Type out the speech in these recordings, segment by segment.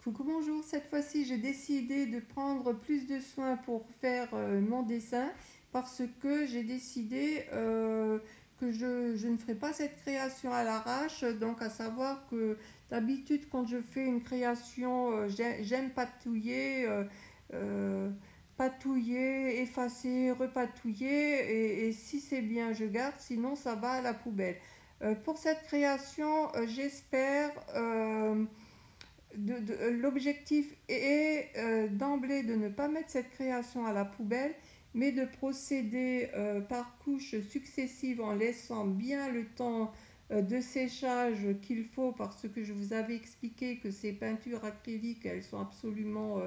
Coucou, bonjour. Cette fois-ci, j'ai décidé de prendre plus de soin pour faire mon dessin parce que j'ai décidé que je ne ferai pas cette création à l'arrache. Donc, à savoir que d'habitude, quand je fais une création, j'aime patouiller, euh, patouiller, effacer, repatouiller. Et si c'est bien, je garde. Sinon, ça va à la poubelle. Pour cette création, j'espère l'objectif est d'emblée de ne pas mettre cette création à la poubelle, mais de procéder par couches successives en laissant bien le temps de séchage qu'il faut, parce que je vous avais expliqué que ces peintures acryliques, elles sont absolument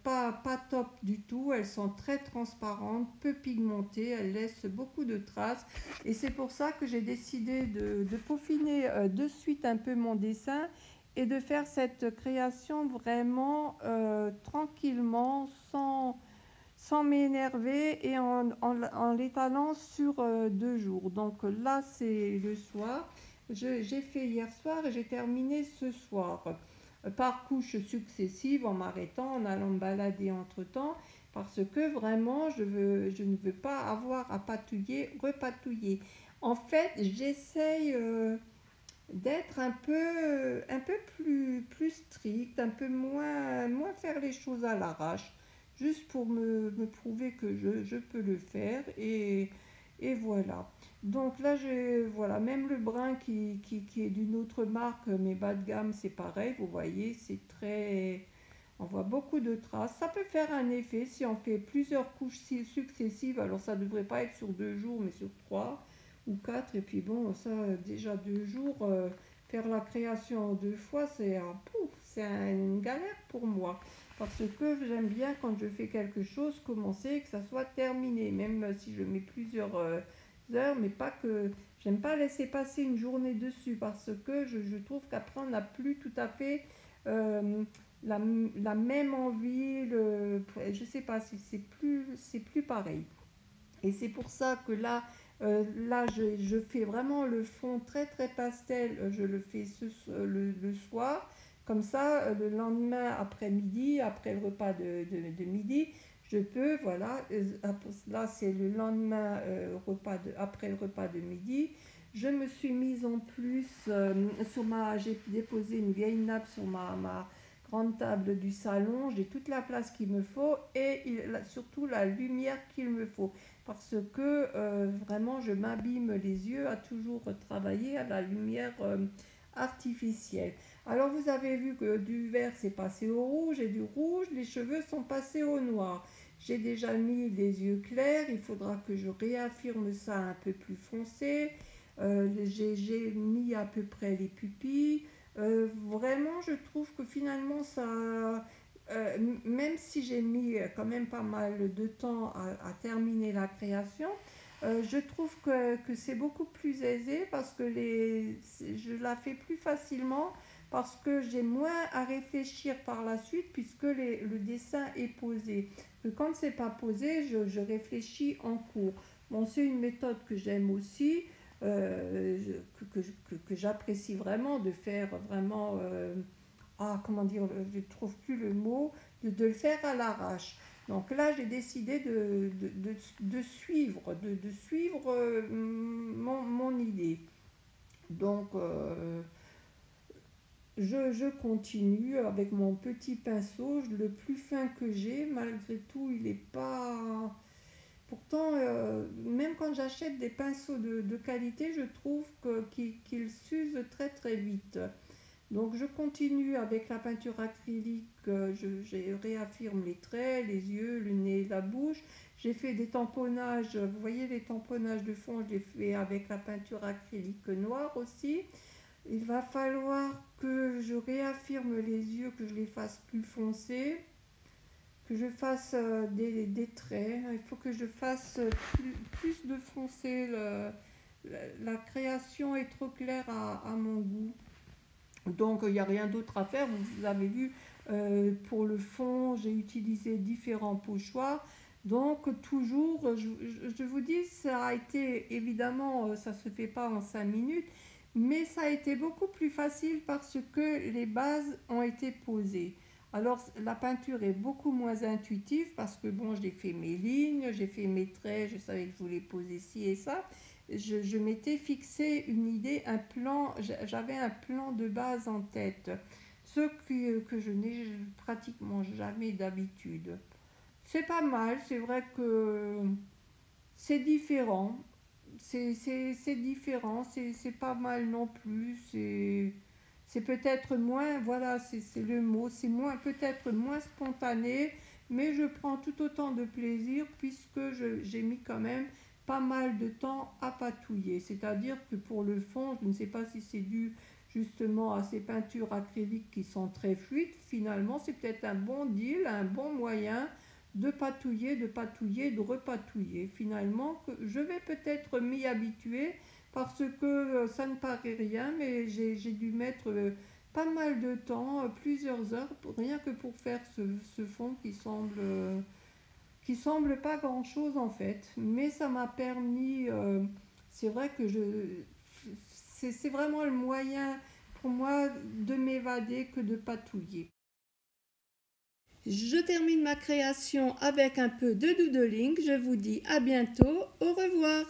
pas top du tout, elles sont très transparentes, peu pigmentées, elles laissent beaucoup de traces, et c'est pour ça que j'ai décidé de peaufiner de suite un peu mon dessin et de faire cette création vraiment tranquillement, sans m'énerver et en l'étalant sur 2 jours. Donc là, c'est le soir. J'ai fait hier soir et j'ai terminé ce soir par couches successives en m'arrêtant, en allant me balader entre-temps, parce que vraiment, je ne veux pas avoir à patouiller, repatouiller. En fait, j'essaye d'être un peu plus strict, un peu moins faire les choses à l'arrache, juste pour me prouver que je peux le faire. Et voilà. Donc là, voilà, même le brin qui est d'une autre marque, mais bas de gamme, c'est pareil, vous voyez, c'est très... On voit beaucoup de traces. Ça peut faire un effet si on fait plusieurs couches successives. Alors ça ne devrait pas être sur 2 jours, mais sur 3 ou 4. Et puis bon, ça, déjà 2 jours, faire la création en 2 fois, c'est une galère pour moi. Parce que j'aime bien quand je fais quelque chose, commencer et que ça soit terminé. Même si je mets plusieurs heures, mais pas que... J'aime pas laisser passer une journée dessus parce que je trouve qu'après on n'a plus tout à fait euh, la, la même envie, je sais pas si c'est plus pareil. Et c'est pour ça que là je fais vraiment le fond très très pastel, je le fais le soir, comme ça le lendemain après-midi, après le repas de midi, je peux, voilà, là c'est le lendemain après le repas de midi, je me suis mise en plus j'ai déposé une vieille nappe sur ma grande table du salon, j'ai toute la place qu'il me faut et surtout la lumière qu'il me faut parce que vraiment je m'abîme les yeux à toujours travailler à la lumière artificielle. Alors vous avez vu que du vert c'est passé au rouge et du rouge les cheveux sont passés au noir. J'ai déjà mis des yeux clairs, il faudra que je réaffirme ça un peu plus foncé. J'ai mis à peu près les pupilles. Vraiment je trouve que finalement ça même si j'ai mis quand même pas mal de temps à terminer la création, je trouve que c'est beaucoup plus aisé parce que je la fais plus facilement parce que j'ai moins à réfléchir par la suite puisque le dessin est posé. Que quand c'est pas posé, je réfléchis en cours. Bon, c'est une méthode que j'aime aussi, que j'apprécie vraiment de faire vraiment comment dire, je ne trouve plus le mot, de le faire à l'arrache. Donc là, j'ai décidé de suivre mon idée. Donc, je continue avec mon petit pinceau, le plus fin que j'ai. Malgré tout, il n'est pas... Pourtant, même quand j'achète des pinceaux de qualité, je trouve qu'ils s'usent très très vite. Donc je continue avec la peinture acrylique, je réaffirme les traits, les yeux, le nez, la bouche. J'ai fait des tamponnages, vous voyez les tamponnages de fond, je les fais avec la peinture acrylique noire aussi. Il va falloir que je réaffirme les yeux, que je les fasse plus foncés, que je fasse des traits. Il faut que je fasse plus de foncé. La création est trop claire à mon goût. Donc il n'y a rien d'autre à faire. Vous avez vu, pour le fond, j'ai utilisé différents pochoirs. Donc toujours, je vous dis, ça a été, évidemment, ça ne se fait pas en 5 minutes, mais ça a été beaucoup plus facile parce que les bases ont été posées. Alors la peinture est beaucoup moins intuitive parce que bon, j'ai fait mes lignes, j'ai fait mes traits, je savais que je voulais poser ci et ça. Je m'étais fixé une idée, un plan, j'avais un plan de base en tête, ce que je n'ai pratiquement jamais d'habitude. C'est pas mal, c'est vrai que c'est différent. C'est différent, c'est pas mal non plus. C'est peut-être moins, voilà, c'est le mot, c'est moins, peut-être moins spontané, mais je prends tout autant de plaisir puisque j'ai mis quand même pas mal de temps à patouiller. C'est-à-dire que pour le fond, je ne sais pas si c'est dû justement à ces peintures acryliques qui sont très fluides. Finalement, c'est peut-être un bon deal, un bon moyen de patouiller, de repatouiller. Finalement, que je vais peut-être m'y habituer parce que ça ne paraît rien, mais j'ai dû mettre pas mal de temps, plusieurs heures, rien que pour faire ce fond qui semble pas grand-chose en fait. Mais ça m'a permis, c'est vrai que c'est vraiment le moyen pour moi de m'évader que de patouiller. Je termine ma création avec un peu de doodling. Je vous dis à bientôt. Au revoir.